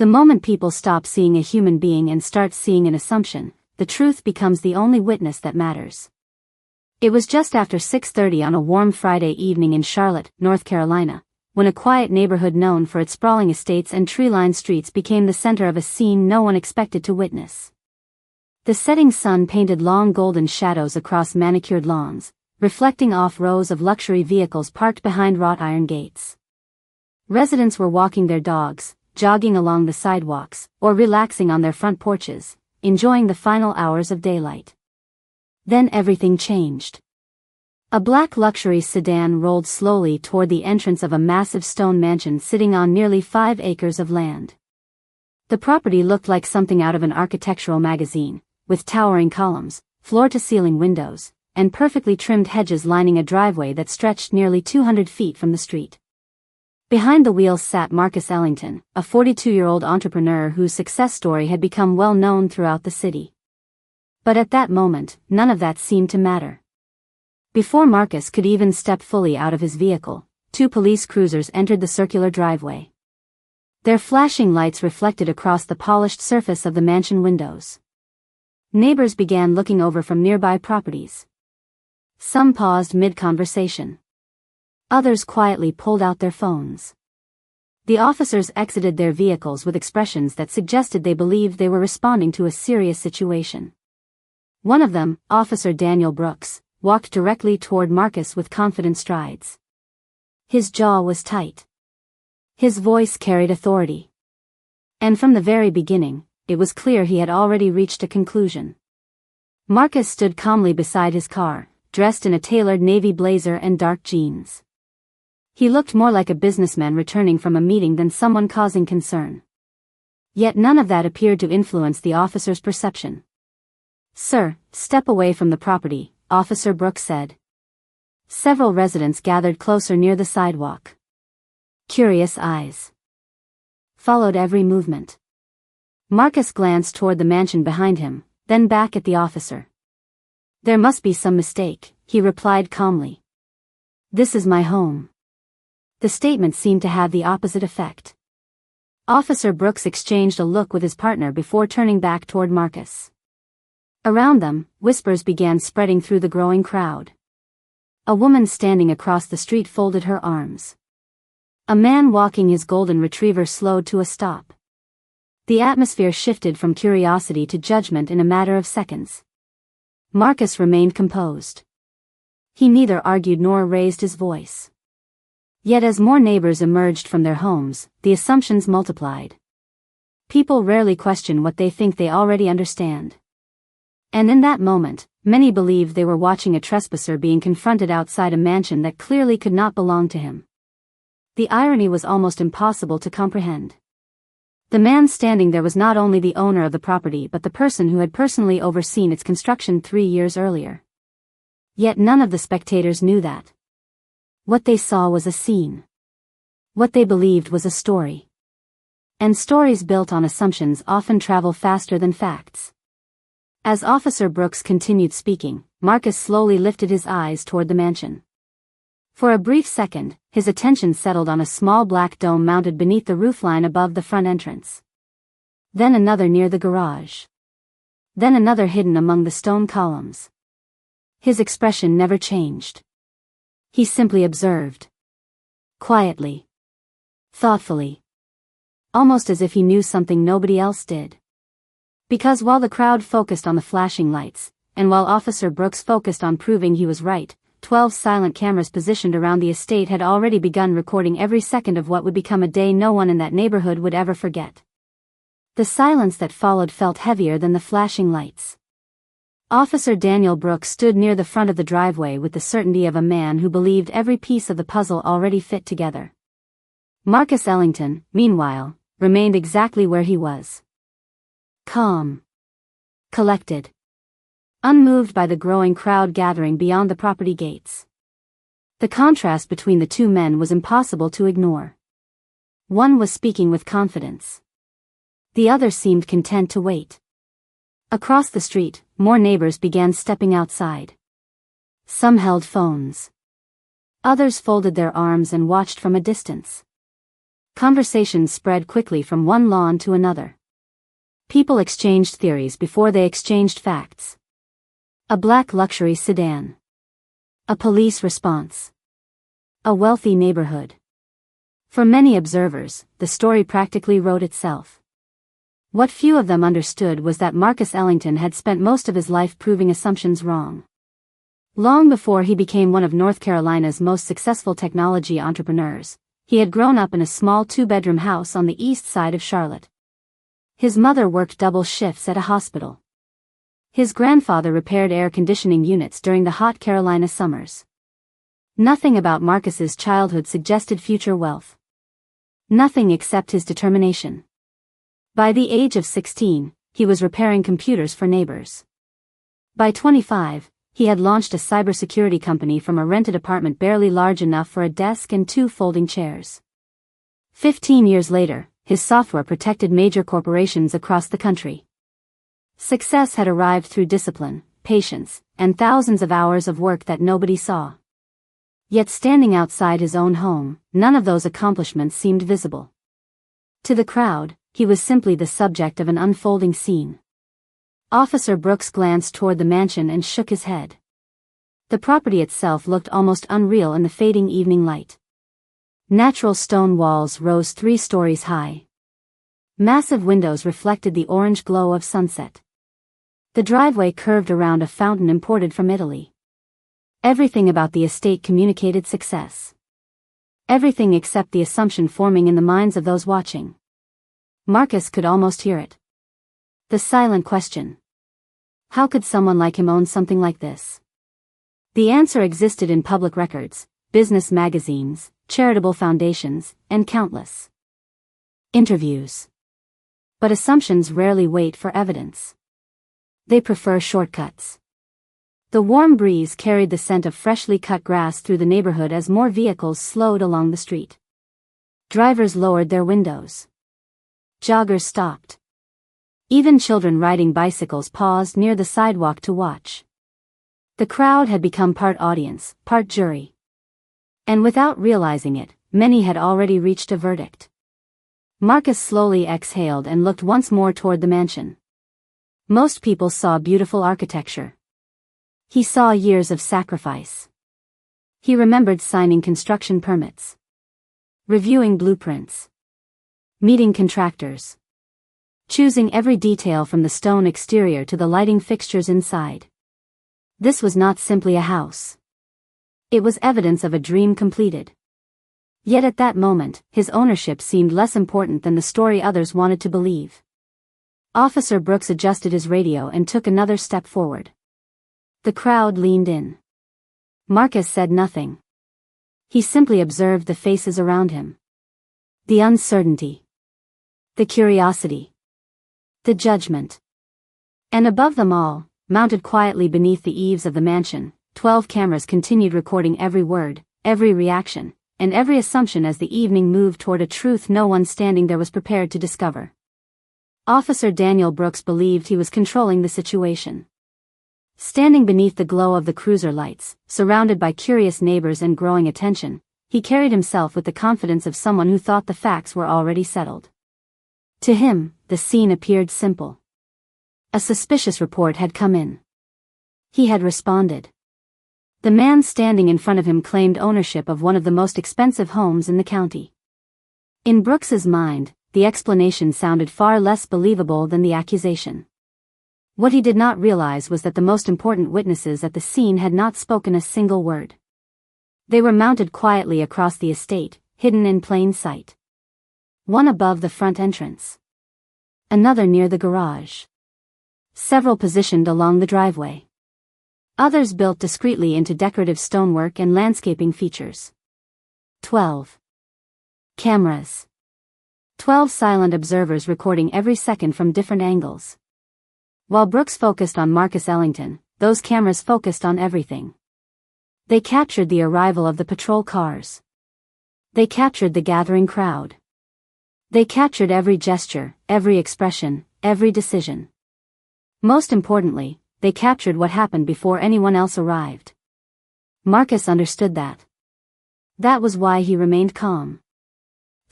The moment people stop seeing a human being and start seeing an assumption, the truth becomes the only witness that matters. It was just after 6:30 on a warm Friday evening in Charlotte, North Carolina, when a quiet neighborhood known for its sprawling estates and tree-lined streets became the center of a scene no one expected to witness. The setting sun painted long golden shadows across manicured lawns, reflecting off rows of luxury vehicles parked behind wrought iron gates. Residents were walking their dogs, jogging along the sidewalks, or relaxing on their front porches, enjoying the final hours of daylight. Then everything changed. A black luxury sedan rolled slowly toward the entrance of a massive stone mansion sitting on nearly 5 acres of land. The property looked like something out of an architectural magazine, with towering columns, floor-to-ceiling windows, and perfectly trimmed hedges lining a driveway that stretched nearly 200 feet from the street. Behind the wheel sat Marcus Ellington, a 42-year-old entrepreneur whose success story had become well known throughout the city. But at that moment, none of that seemed to matter. Before Marcus could even step fully out of his vehicle, 2 police cruisers entered the circular driveway. Their flashing lights reflected across the polished surface of the mansion windows. Neighbors began looking over from nearby properties. Some paused mid-conversation. Others quietly pulled out their phones. The officers exited their vehicles with expressions that suggested they believed they were responding to a serious situation. One of them, Officer Daniel Brooks, walked directly toward Marcus with confident strides. His jaw was tight. His voice carried authority. And from the very beginning, it was clear he had already reached a conclusion. Marcus stood calmly beside his car, dressed in a tailored navy blazer and dark jeans. He looked more like a businessman returning from a meeting than someone causing concern. Yet none of that appeared to influence the officer's perception. "Sir, step away from the property," Officer Brooks said. Several residents gathered closer near the sidewalk. Curious eyes followed every movement. Marcus glanced toward the mansion behind him, then back at the officer. "There must be some mistake," he replied calmly. "This is my home." The statement seemed to have the opposite effect. Officer Brooks exchanged a look with his partner before turning back toward Marcus. Around them, whispers began spreading through the growing crowd. A woman standing across the street folded her arms. A man walking his golden retriever slowed to a stop. The atmosphere shifted from curiosity to judgment in a matter of seconds. Marcus remained composed. He neither argued nor raised his voice. Yet as more neighbors emerged from their homes, the assumptions multiplied. People rarely question what they think they already understand. And in that moment, many believed they were watching a trespasser being confronted outside a mansion that clearly could not belong to him. The irony was almost impossible to comprehend. The man standing there was not only the owner of the property but the person who had personally overseen its construction 3 years earlier. Yet none of the spectators knew that. What they saw was a scene. What they believed was a story. And stories built on assumptions often travel faster than facts. As Officer Brooks continued speaking, Marcus slowly lifted his eyes toward the mansion. For a brief second, his attention settled on a small black dome mounted beneath the roofline above the front entrance. Then another near the garage. Then another hidden among the stone columns. His expression never changed. He simply observed. Quietly. Thoughtfully. Almost as if he knew something nobody else did. Because while the crowd focused on the flashing lights, and while Officer Brooks focused on proving he was right, 12 silent cameras positioned around the estate had already begun recording every second of what would become a day no one in that neighborhood would ever forget. The silence that followed felt heavier than the flashing lights. Officer Daniel Brooks stood near the front of the driveway with the certainty of a man who believed every piece of the puzzle already fit together. Marcus Ellington, meanwhile, remained exactly where he was. Calm. Collected. Unmoved by the growing crowd gathering beyond the property gates. The contrast between the two men was impossible to ignore. One was speaking with confidence. The other seemed content to wait. Across the street, more neighbors began stepping outside. Some held phones. Others folded their arms and watched from a distance. Conversations spread quickly from one lawn to another. People exchanged theories before they exchanged facts. A black luxury sedan. A police response. A wealthy neighborhood. For many observers, the story practically wrote itself. What few of them understood was that Marcus Ellington had spent most of his life proving assumptions wrong. Long before he became one of North Carolina's most successful technology entrepreneurs, he had grown up in a small two-bedroom house on the east side of Charlotte. His mother worked double shifts at a hospital. His grandfather repaired air conditioning units during the hot Carolina summers. Nothing about Marcus's childhood suggested future wealth. Nothing except his determination. By the age of 16, he was repairing computers for neighbors. By 25, he had launched a cybersecurity company from a rented apartment barely large enough for a desk and 2 folding chairs. 15 years later, his software protected major corporations across the country. Success had arrived through discipline, patience, and thousands of hours of work that nobody saw. Yet standing outside his own home, none of those accomplishments seemed visible. To the crowd, he was simply the subject of an unfolding scene. Officer Brooks glanced toward the mansion and shook his head. The property itself looked almost unreal in the fading evening light. Natural stone walls rose 3 stories high. Massive windows reflected the orange glow of sunset. The driveway curved around a fountain imported from Italy. Everything about the estate communicated success. Everything except the assumption forming in the minds of those watching. Marcus could almost hear it. The silent question. How could someone like him own something like this? The answer existed in public records, business magazines, charitable foundations, and countless interviews. But assumptions rarely wait for evidence. They prefer shortcuts. The warm breeze carried the scent of freshly cut grass through the neighborhood as more vehicles slowed along the street. Drivers lowered their windows. Joggers stopped. Even children riding bicycles paused near the sidewalk to watch. The crowd had become part audience, part jury. And without realizing it, many had already reached a verdict. Marcus slowly exhaled and looked once more toward the mansion. Most people saw beautiful architecture. He saw years of sacrifice. He remembered signing construction permits, reviewing blueprints, meeting contractors, choosing every detail from the stone exterior to the lighting fixtures inside. This was not simply a house. It was evidence of a dream completed. Yet at that moment, his ownership seemed less important than the story others wanted to believe. Officer Brooks adjusted his radio and took another step forward. The crowd leaned in. Marcus said nothing. He simply observed the faces around him. The uncertainty. The curiosity. The judgment. And above them all, mounted quietly beneath the eaves of the mansion, 12 cameras continued recording every word, every reaction, and every assumption as the evening moved toward a truth no one standing there was prepared to discover. Officer Daniel Brooks believed he was controlling the situation. Standing beneath the glow of the cruiser lights, surrounded by curious neighbors and growing attention, he carried himself with the confidence of someone who thought the facts were already settled. To him, the scene appeared simple. A suspicious report had come in. He had responded. The man standing in front of him claimed ownership of one of the most expensive homes in the county. In Brooks's mind, the explanation sounded far less believable than the accusation. What he did not realize was that the most important witnesses at the scene had not spoken a single word. They were mounted quietly across the estate, hidden in plain sight. One above the front entrance. Another near the garage. Several positioned along the driveway. Others built discreetly into decorative stonework and landscaping features. 12 cameras. 12 silent observers recording every second from different angles. While Brooks focused on Marcus Ellington, those cameras focused on everything. They captured the arrival of the patrol cars. They captured the gathering crowd. They captured every gesture, every expression, every decision. Most importantly, they captured what happened before anyone else arrived. Marcus understood that. That was why he remained calm.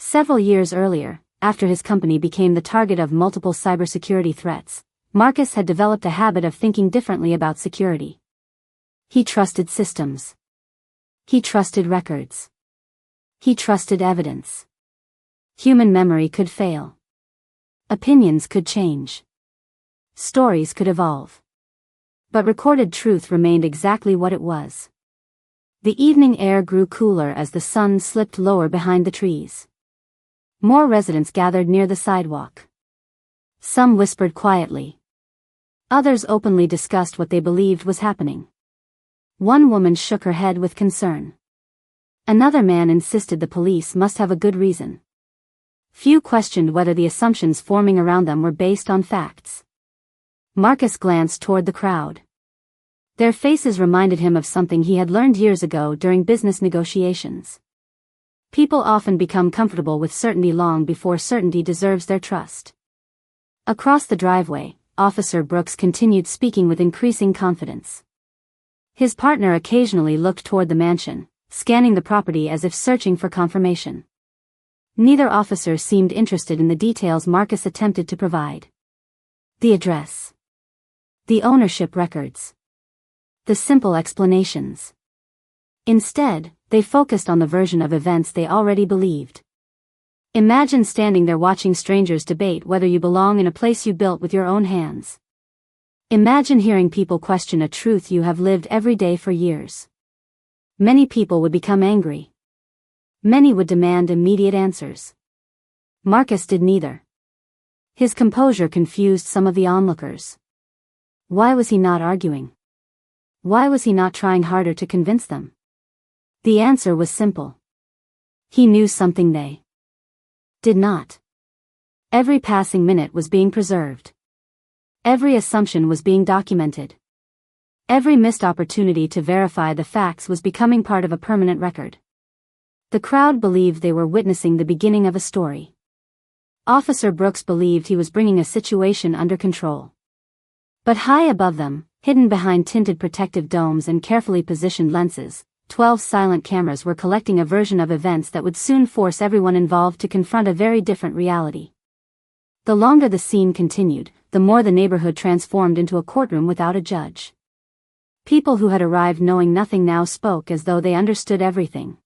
Several years earlier, after his company became the target of multiple cybersecurity threats, Marcus had developed a habit of thinking differently about security. He trusted systems. He trusted records. He trusted evidence. Human memory could fail. Opinions could change. Stories could evolve. But recorded truth remained exactly what it was. The evening air grew cooler as the sun slipped lower behind the trees. More residents gathered near the sidewalk. Some whispered quietly. Others openly discussed what they believed was happening. One woman shook her head with concern. Another man insisted the police must have a good reason. Few questioned whether the assumptions forming around them were based on facts. Marcus glanced toward the crowd. Their faces reminded him of something he had learned years ago during business negotiations. People often become comfortable with certainty long before certainty deserves their trust. Across the driveway, Officer Brooks continued speaking with increasing confidence. His partner occasionally looked toward the mansion, scanning the property as if searching for confirmation. Neither officer seemed interested in the details Marcus attempted to provide. The address. The ownership records. The simple explanations. Instead, they focused on the version of events they already believed. Imagine standing there watching strangers debate whether you belong in a place you built with your own hands. Imagine hearing people question a truth you have lived every day for years. Many people would become angry. Many would demand immediate answers. Marcus did neither. His composure confused some of the onlookers. Why was he not arguing? Why was he not trying harder to convince them? The answer was simple. He knew something they did not. Every passing minute was being preserved. Every assumption was being documented. Every missed opportunity to verify the facts was becoming part of a permanent record. The crowd believed they were witnessing the beginning of a story. Officer Brooks believed he was bringing a situation under control. But high above them, hidden behind tinted protective domes and carefully positioned lenses, 12 silent cameras were collecting a version of events that would soon force everyone involved to confront a very different reality. The longer the scene continued, the more the neighborhood transformed into a courtroom without a judge. People who had arrived knowing nothing now spoke as though they understood everything.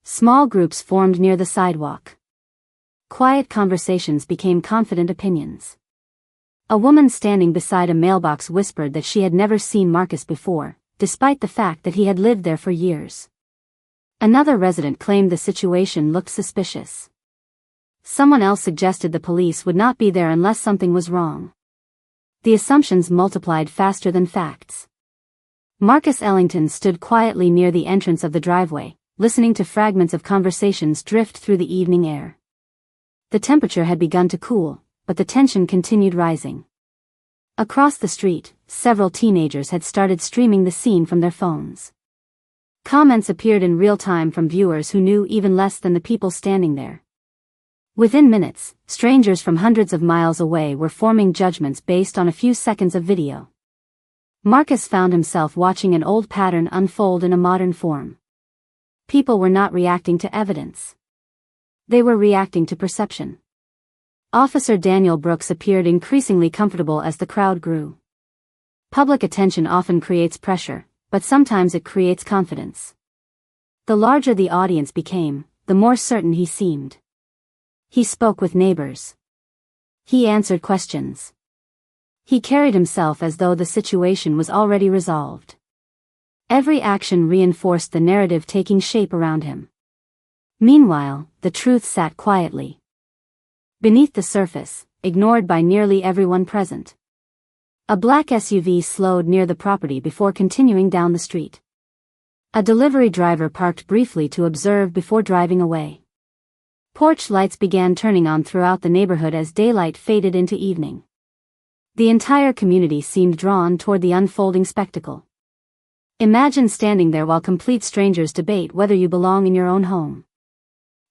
Small groups formed near the sidewalk. Quiet conversations became confident opinions. A woman standing beside a mailbox whispered that she had never seen Marcus before, despite the fact that he had lived there for years. Another resident claimed the situation looked suspicious. Someone else suggested the police would not be there unless something was wrong. The assumptions multiplied faster than facts. Marcus Ellington stood quietly near the entrance of the driveway, listening to fragments of conversations drift through the evening air. The temperature had begun to cool, but the tension continued rising. Across the street, several teenagers had started streaming the scene from their phones. Comments appeared in real time from viewers who knew even less than the people standing there. Within minutes, strangers from hundreds of miles away were forming judgments based on a few seconds of video. Marcus found himself watching an old pattern unfold in a modern form. People were not reacting to evidence. They were reacting to perception. Officer Daniel Brooks appeared increasingly comfortable as the crowd grew. Public attention often creates pressure, but sometimes it creates confidence. The larger the audience became, the more certain he seemed. He spoke with neighbors. He answered questions. He carried himself as though the situation was already resolved. Every action reinforced the narrative taking shape around him. Meanwhile, the truth sat quietly beneath the surface, ignored by nearly everyone present. A black SUV slowed near the property before continuing down the street. A delivery driver parked briefly to observe before driving away. Porch lights began turning on throughout the neighborhood as daylight faded into evening. The entire community seemed drawn toward the unfolding spectacle. Imagine standing there while complete strangers debate whether you belong in your own home.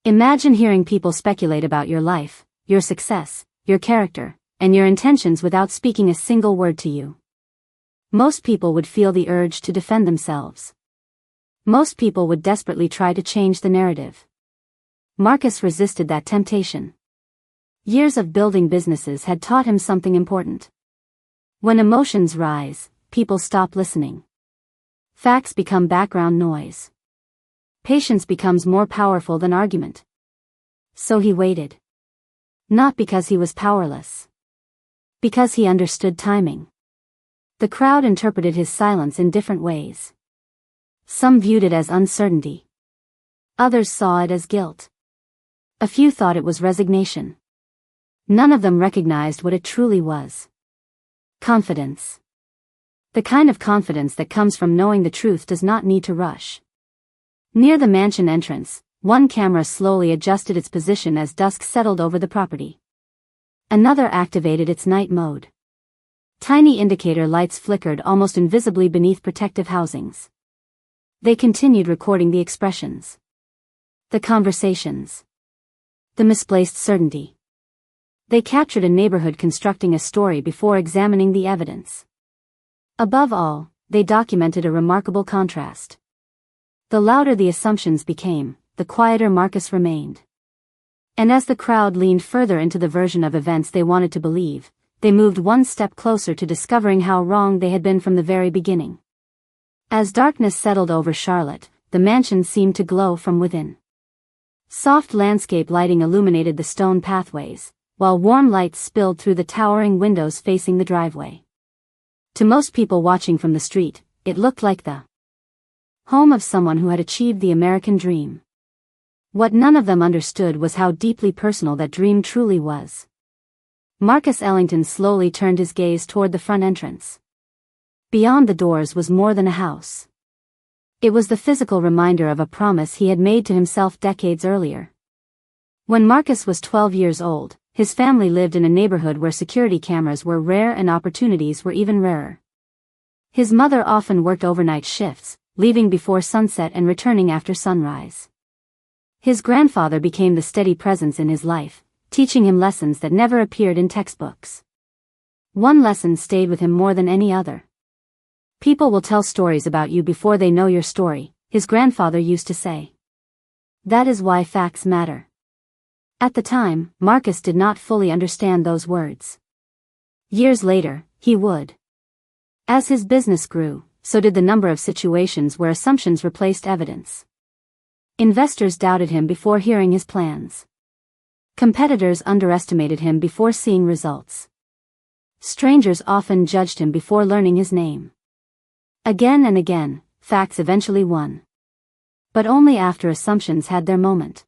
Imagine hearing people speculate about your life, your success, your character, and your intentions without speaking a single word to you. Most people would feel the urge to defend themselves. Most people would desperately try to change the narrative. Marcus resisted that temptation. Years of building businesses had taught him something important. When emotions rise, people stop listening. Facts become background noise. Patience becomes more powerful than argument. So he waited. Not because he was powerless. Because he understood timing. The crowd interpreted his silence in different ways. Some viewed it as uncertainty. Others saw it as guilt. A few thought it was resignation. None of them recognized what it truly was. Confidence. The kind of confidence that comes from knowing the truth does not need to rush. Near the mansion entrance, one camera slowly adjusted its position as dusk settled over the property. Another activated its night mode. Tiny indicator lights flickered almost invisibly beneath protective housings. They continued recording the expressions. The conversations. The misplaced certainty. They captured a neighborhood constructing a story before examining the evidence. Above all, they documented a remarkable contrast. The louder the assumptions became, the quieter Marcus remained. And as the crowd leaned further into the version of events they wanted to believe, they moved one step closer to discovering how wrong they had been from the very beginning. As darkness settled over Charlotte, the mansion seemed to glow from within. Soft landscape lighting illuminated the stone pathways, while warm lights spilled through the towering windows facing the driveway. To most people watching from the street, it looked like the home of someone who had achieved the American dream. What none of them understood was how deeply personal that dream truly was. Marcus Ellington slowly turned his gaze toward the front entrance. Beyond the doors was more than a house. It was the physical reminder of a promise he had made to himself decades earlier. When Marcus was 12 years old, his family lived in a neighborhood where security cameras were rare and opportunities were even rarer. His mother often worked overnight shifts, leaving before sunset and returning after sunrise. His grandfather became the steady presence in his life, teaching him lessons that never appeared in textbooks. One lesson stayed with him more than any other. People will tell stories about you before they know your story, his grandfather used to say. That is why facts matter. At the time, Marcus did not fully understand those words. Years later, he would. As his business grew, so did the number of situations where assumptions replaced evidence. Investors doubted him before hearing his plans. Competitors underestimated him before seeing results. Strangers often judged him before learning his name. Again and again, facts eventually won. But only after assumptions had their moment.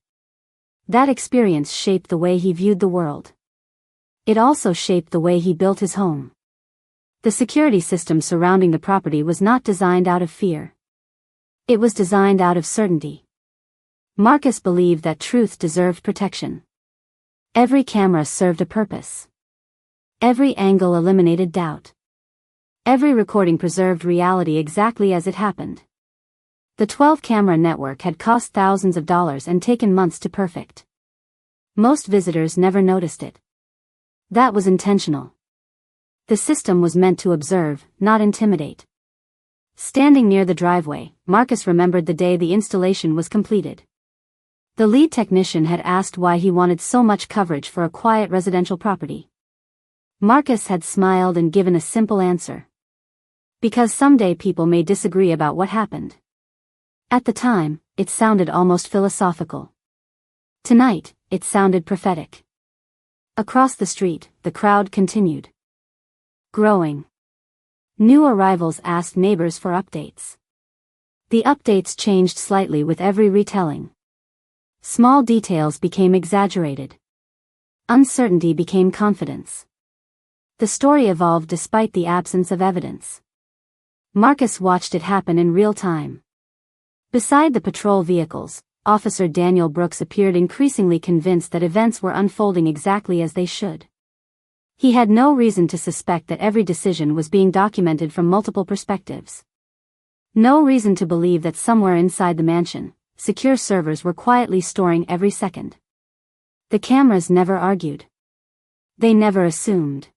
That experience shaped the way he viewed the world. It also shaped the way he built his home. The security system surrounding the property was not designed out of fear. It was designed out of certainty. Marcus believed that truth deserved protection. Every camera served a purpose. Every angle eliminated doubt. Every recording preserved reality exactly as it happened. The 12-camera network had cost thousands of dollars and taken months to perfect. Most visitors never noticed it. That was intentional. The system was meant to observe, not intimidate. Standing near the driveway, Marcus remembered the day the installation was completed. The lead technician had asked why he wanted so much coverage for a quiet residential property. Marcus had smiled and given a simple answer. Because someday people may disagree about what happened. At the time, it sounded almost philosophical. Tonight, it sounded prophetic. Across the street, the crowd continued. Growing. New arrivals asked neighbors for updates. The updates changed slightly with every retelling. Small details became exaggerated. Uncertainty became confidence. The story evolved despite the absence of evidence. Marcus watched it happen in real time. Beside the patrol vehicles, Officer Daniel Brooks appeared increasingly convinced that events were unfolding exactly as they should. He had no reason to suspect that every decision was being documented from multiple perspectives. No reason to believe that somewhere inside the mansion, secure servers were quietly storing every second. The cameras never argued. They never assumed.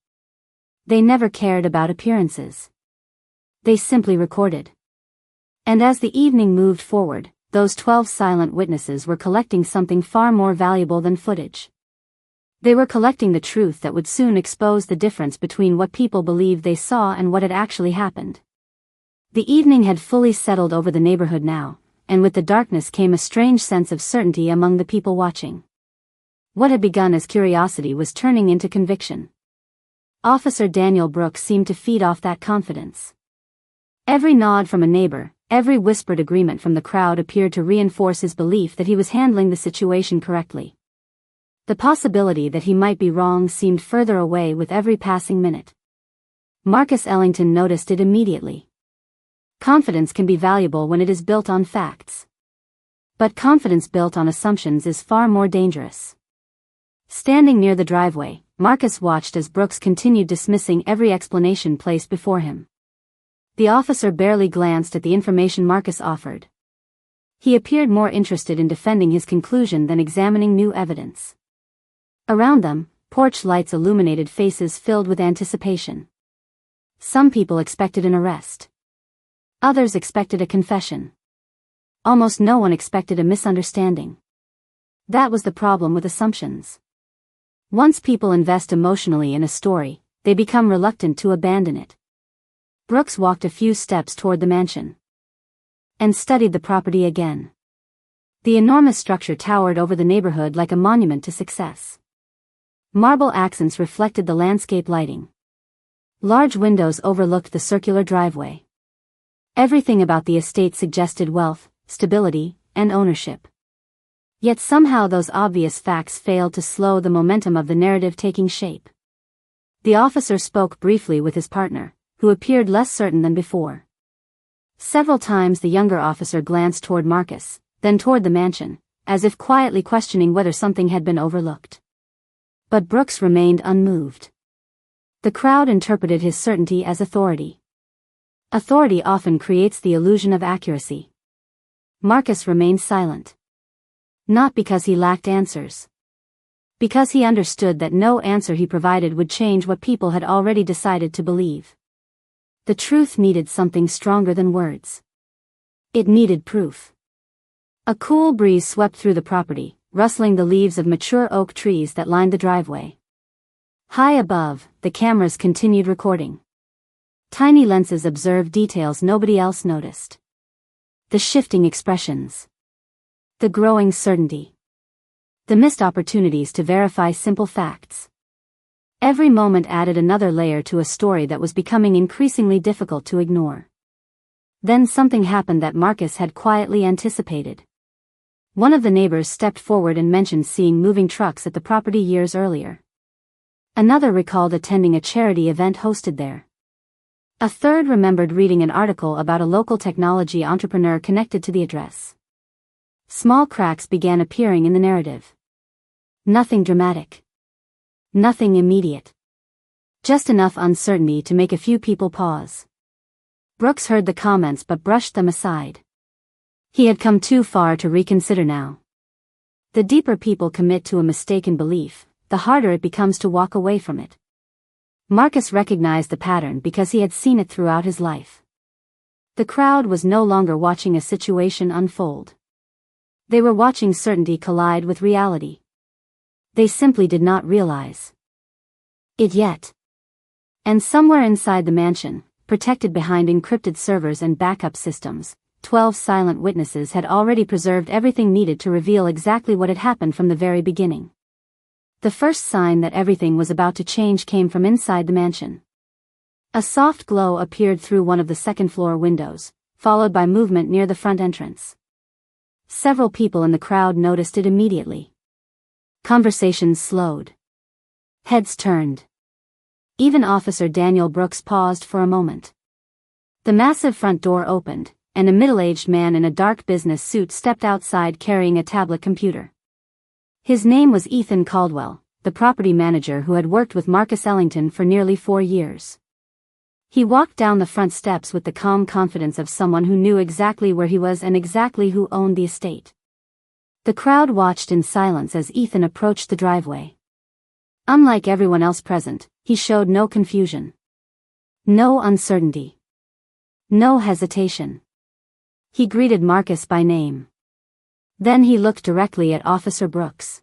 They never cared about appearances. They simply recorded. And as the evening moved forward, those 12 silent witnesses were collecting something far more valuable than footage. They were collecting the truth that would soon expose the difference between what people believed they saw and what had actually happened. The evening had fully settled over the neighborhood now, and with the darkness came a strange sense of certainty among the people watching. What had begun as curiosity was turning into conviction. Officer Daniel Brooks seemed to feed off that confidence. Every nod from a neighbor, every whispered agreement from the crowd appeared to reinforce his belief that he was handling the situation correctly. The possibility that he might be wrong seemed further away with every passing minute. Marcus Ellington noticed it immediately. Confidence can be valuable when it is built on facts. But confidence built on assumptions is far more dangerous. Standing near the driveway, Marcus watched as Brooks continued dismissing every explanation placed before him. The officer barely glanced at the information Marcus offered. He appeared more interested in defending his conclusion than examining new evidence. Around them, porch lights illuminated faces filled with anticipation. Some people expected an arrest. Others expected a confession. Almost no one expected a misunderstanding. That was the problem with assumptions. Once people invest emotionally in a story, they become reluctant to abandon it. Brooks walked a few steps toward the mansion and studied the property again. The enormous structure towered over the neighborhood like a monument to success. Marble accents reflected the landscape lighting. Large windows overlooked the circular driveway. Everything about the estate suggested wealth, stability, and ownership. Yet somehow those obvious facts failed to slow the momentum of the narrative taking shape. The officer spoke briefly with his partner, who appeared less certain than before. Several times the younger officer glanced toward Marcus, then toward the mansion, as if quietly questioning whether something had been overlooked. But Brooks remained unmoved. The crowd interpreted his certainty as authority. Authority often creates the illusion of accuracy. Marcus remained silent. Not because he lacked answers. Because he understood that no answer he provided would change what people had already decided to believe. The truth needed something stronger than words. It needed proof. A cool breeze swept through the property, rustling the leaves of mature oak trees that lined the driveway. High above, the cameras continued recording. Tiny lenses observed details nobody else noticed. The shifting expressions. The growing certainty. The missed opportunities to verify simple facts. Every moment added another layer to a story that was becoming increasingly difficult to ignore. Then something happened that Marcus had quietly anticipated. One of the neighbors stepped forward and mentioned seeing moving trucks at the property years earlier. Another recalled attending a charity event hosted there. A third remembered reading an article about a local technology entrepreneur connected to the address. Small cracks began appearing in the narrative. Nothing dramatic. Nothing immediate. Just enough uncertainty to make a few people pause. Brooks heard the comments but brushed them aside. He had come too far to reconsider now. The deeper people commit to a mistaken belief, the harder it becomes to walk away from it. Marcus recognized the pattern because he had seen it throughout his life. The crowd was no longer watching a situation unfold. They were watching certainty collide with reality. They simply did not realize it yet. And somewhere inside the mansion, protected behind encrypted servers and backup systems, 12 silent witnesses had already preserved everything needed to reveal exactly what had happened from the very beginning. The first sign that everything was about to change came from inside the mansion. A soft glow appeared through one of the second-floor windows, followed by movement near the front entrance. Several people in the crowd noticed it immediately. Conversations slowed. Heads turned. Even Officer Daniel Brooks paused for a moment. The massive front door opened, and a middle-aged man in a dark business suit stepped outside carrying a tablet computer. His name was Ethan Caldwell, the property manager who had worked with Marcus Ellington for nearly 4 years. He walked down the front steps with the calm confidence of someone who knew exactly where he was and exactly who owned the estate. The crowd watched in silence as Ethan approached the driveway. Unlike everyone else present, he showed no confusion. No uncertainty. No hesitation. He greeted Marcus by name. Then he looked directly at Officer Brooks.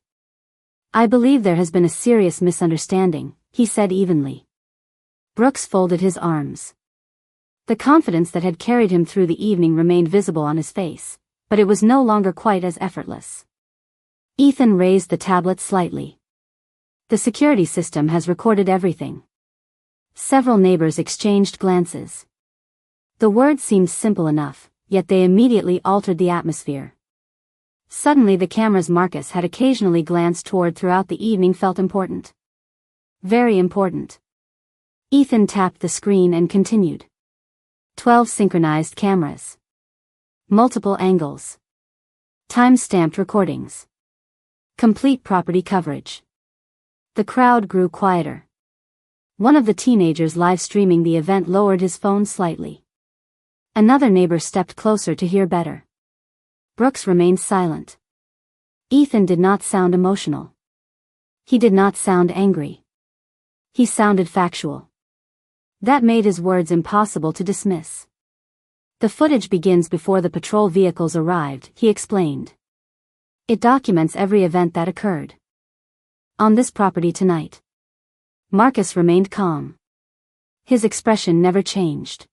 "I believe there has been a serious misunderstanding," he said evenly. Brooks folded his arms. The confidence that had carried him through the evening remained visible on his face, but it was no longer quite as effortless. Ethan raised the tablet slightly. "The security system has recorded everything." Several neighbors exchanged glances. The words seemed simple enough, yet they immediately altered the atmosphere. Suddenly the cameras Marcus had occasionally glanced toward throughout the evening felt important. Very important. Ethan tapped the screen and continued. 12 synchronized cameras. Multiple angles. Time-stamped recordings. Complete property coverage. The crowd grew quieter. One of the teenagers live streaming the event lowered his phone slightly. Another neighbor stepped closer to hear better. Brooks remained silent. Ethan did not sound emotional. He did not sound angry. He sounded factual. That made his words impossible to dismiss. "The footage begins before the patrol vehicles arrived," he explained. "It documents every event that occurred on this property tonight." Marcus remained calm. His expression never changed.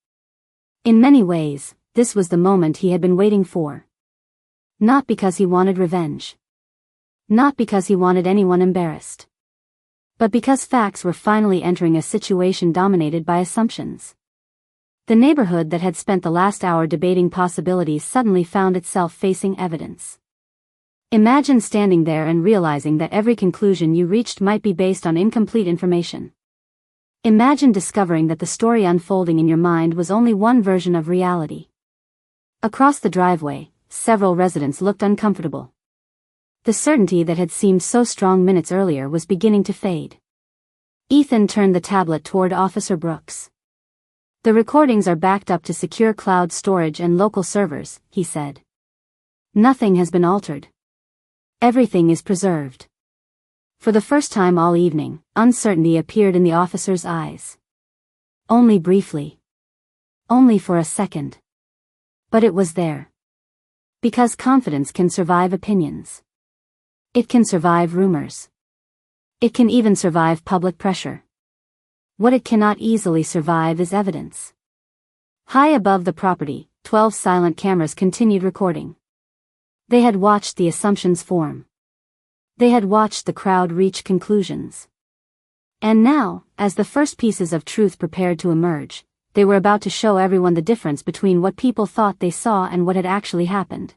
In many ways, this was the moment he had been waiting for. Not because he wanted revenge. Not because he wanted anyone embarrassed. But because facts were finally entering a situation dominated by assumptions. The neighborhood that had spent the last hour debating possibilities suddenly found itself facing evidence. Imagine standing there and realizing that every conclusion you reached might be based on incomplete information. Imagine discovering that the story unfolding in your mind was only one version of reality. Across the driveway, several residents looked uncomfortable. The certainty that had seemed so strong minutes earlier was beginning to fade. Ethan turned the tablet toward Officer Brooks. "The recordings are backed up to secure cloud storage and local servers," he said. "Nothing has been altered. Everything is preserved." For the first time all evening, uncertainty appeared in the officer's eyes. Only briefly. Only for a second. But it was there. Because confidence can survive opinions. It can survive rumors. It can even survive public pressure. What it cannot easily survive is evidence. High above the property, 12 silent cameras continued recording. They had watched the assumptions form. They had watched the crowd reach conclusions. And now, as the first pieces of truth prepared to emerge, they were about to show everyone the difference between what people thought they saw and what had actually happened.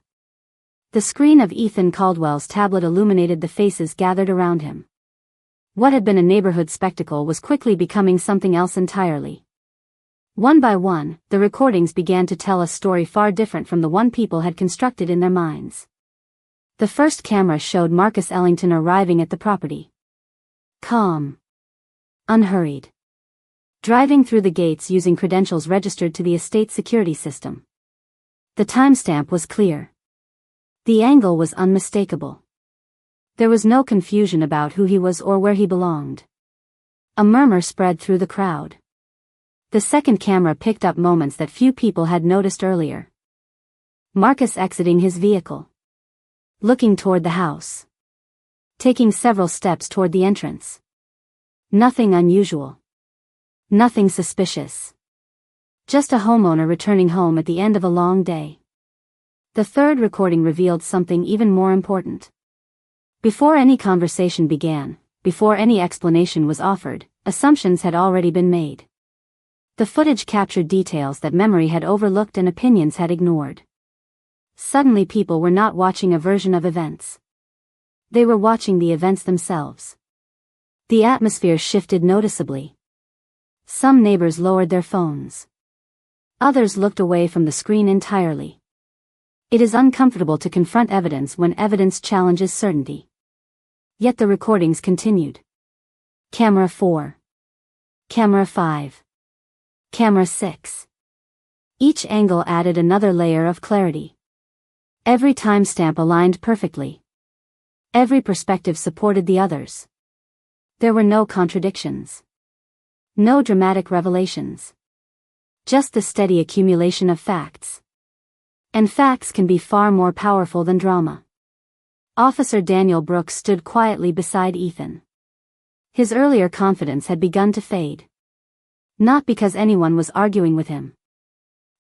The screen of Ethan Caldwell's tablet illuminated the faces gathered around him. What had been a neighborhood spectacle was quickly becoming something else entirely. One by one, the recordings began to tell a story far different from the one people had constructed in their minds. The first camera showed Marcus Ellington arriving at the property. Calm. Unhurried. Driving through the gates using credentials registered to the estate security system. The timestamp was clear. The angle was unmistakable. There was no confusion about who he was or where he belonged. A murmur spread through the crowd. The second camera picked up moments that few people had noticed earlier. Marcus exiting his vehicle. Looking toward the house. Taking several steps toward the entrance. Nothing unusual. Nothing suspicious. Just a homeowner returning home at the end of a long day. The third recording revealed something even more important. Before any conversation began, before any explanation was offered, assumptions had already been made. The footage captured details that memory had overlooked and opinions had ignored. Suddenly people were not watching a version of events. They were watching the events themselves. The atmosphere shifted noticeably. Some neighbors lowered their phones. Others looked away from the screen entirely. It is uncomfortable to confront evidence when evidence challenges certainty. Yet the recordings continued. Camera 4. Camera 5. Camera 6. Each angle added another layer of clarity. Every timestamp aligned perfectly. Every perspective supported the others. There were no contradictions. No dramatic revelations. Just the steady accumulation of facts. And facts can be far more powerful than drama. Officer Daniel Brooks stood quietly beside Ethan. His earlier confidence had begun to fade. Not because anyone was arguing with him.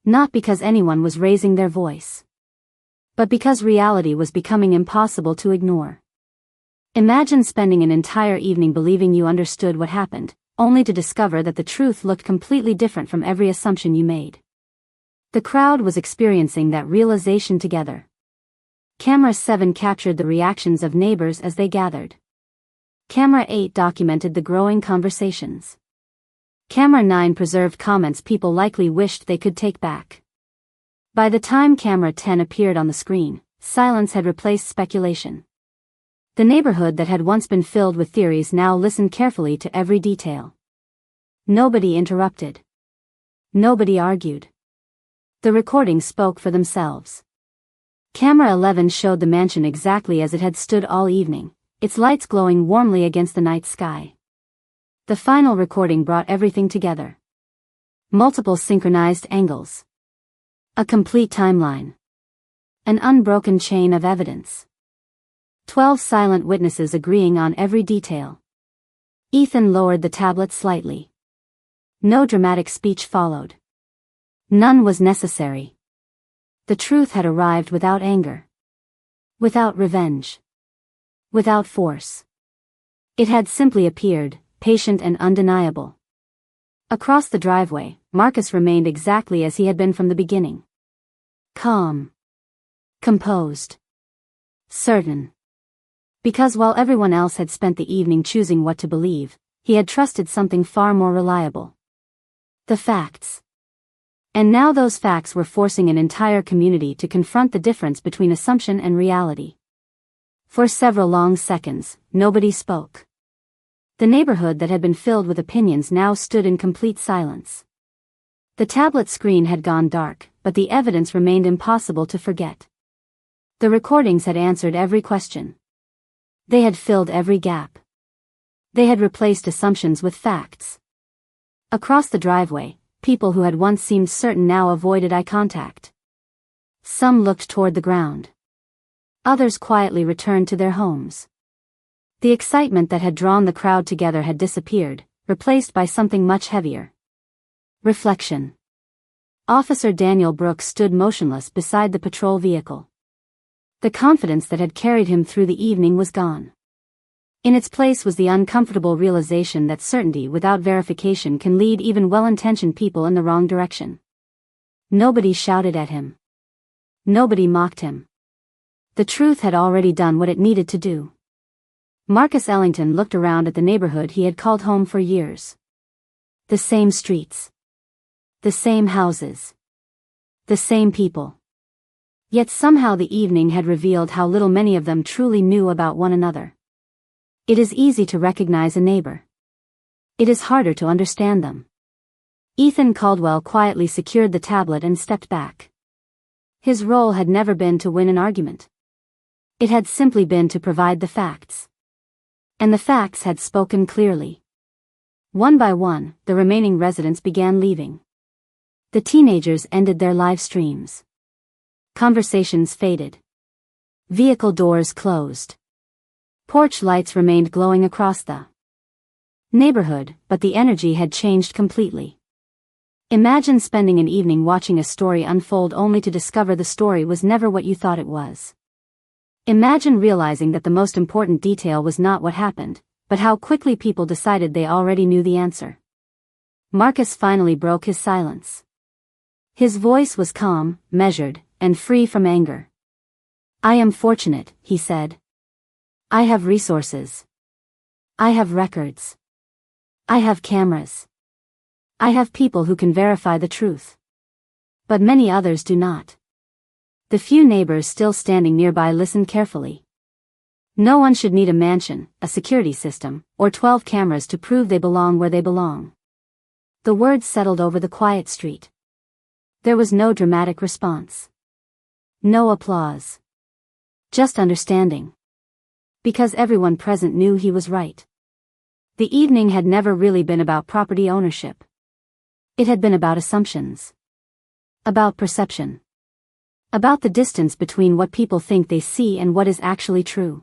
Not because anyone was raising their voice. But because reality was becoming impossible to ignore. Imagine spending an entire evening believing you understood what happened, only to discover that the truth looked completely different from every assumption you made. The crowd was experiencing that realization together. Camera 7 captured the reactions of neighbors as they gathered. Camera 8 documented the growing conversations. Camera 9 preserved comments people likely wished they could take back. By the time Camera 10 appeared on the screen, silence had replaced speculation. The neighborhood that had once been filled with theories now listened carefully to every detail. Nobody interrupted. Nobody argued. The recordings spoke for themselves. Camera 11 showed the mansion exactly as it had stood all evening, its lights glowing warmly against the night sky. The final recording brought everything together. Multiple synchronized angles. A complete timeline. An unbroken chain of evidence. 12 silent witnesses agreeing on every detail. Ethan lowered the tablet slightly. No dramatic speech followed. None was necessary. The truth had arrived without anger. Without revenge. Without force. It had simply appeared, patient and undeniable. Across the driveway, Marcus remained exactly as he had been from the beginning. Calm. Composed. Certain. Because while everyone else had spent the evening choosing what to believe, he had trusted something far more reliable. The facts. And now those facts were forcing an entire community to confront the difference between assumption and reality. For several long seconds, nobody spoke. The neighborhood that had been filled with opinions now stood in complete silence. The tablet screen had gone dark, but the evidence remained impossible to forget. The recordings had answered every question. They had filled every gap. They had replaced assumptions with facts. Across the driveway, people who had once seemed certain now avoided eye contact. Some looked toward the ground. Others quietly returned to their homes. The excitement that had drawn the crowd together had disappeared, replaced by something much heavier. Reflection. Officer Daniel Brooks stood motionless beside the patrol vehicle. The confidence that had carried him through the evening was gone. In its place was the uncomfortable realization that certainty without verification can lead even well-intentioned people in the wrong direction. Nobody shouted at him. Nobody mocked him. The truth had already done what it needed to do. Marcus Ellington looked around at the neighborhood he had called home for years. The same streets. The same houses. The same people. Yet somehow the evening had revealed how little many of them truly knew about one another. It is easy to recognize a neighbor. It is harder to understand them. Ethan Caldwell quietly secured the tablet and stepped back. His role had never been to win an argument. It had simply been to provide the facts. And the facts had spoken clearly. One by one, the remaining residents began leaving. The teenagers ended their live streams. Conversations faded. Vehicle doors closed. Porch lights remained glowing across the neighborhood, but the energy had changed completely. Imagine spending an evening watching a story unfold only to discover the story was never what you thought it was. Imagine realizing that the most important detail was not what happened, but how quickly people decided they already knew the answer. Marcus finally broke his silence. His voice was calm, measured, and free from anger. I am fortunate, he said. I have resources. I have records. I have cameras. I have people who can verify the truth. But many others do not. The few neighbors still standing nearby listened carefully. No one should need a mansion, a security system, or 12 cameras to prove they belong where they belong. The words settled over the quiet street. There was no dramatic response. No applause. Just understanding. Because everyone present knew he was right. The evening had never really been about property ownership. It had been about assumptions. About perception. About the distance between what people think they see and what is actually true.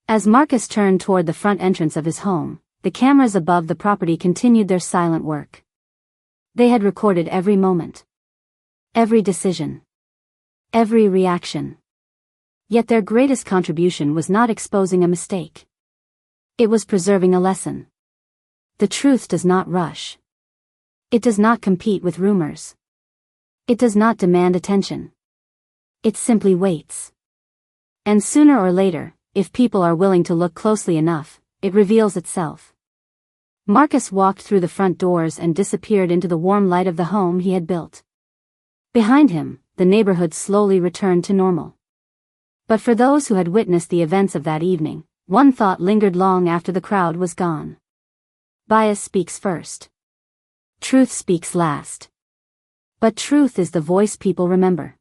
As Marcus turned toward the front entrance of his home, the cameras above the property continued their silent work. They had recorded every moment, every decision, every reaction. Yet their greatest contribution was not exposing a mistake. It was preserving a lesson. The truth does not rush. It does not compete with rumors. It does not demand attention. It simply waits. And sooner or later, if people are willing to look closely enough, it reveals itself. Marcus walked through the front doors and disappeared into the warm light of the home he had built. Behind him, the neighborhood slowly returned to normal. But for those who had witnessed the events of that evening, one thought lingered long after the crowd was gone. Bias speaks first. Truth speaks last. But truth is the voice people remember.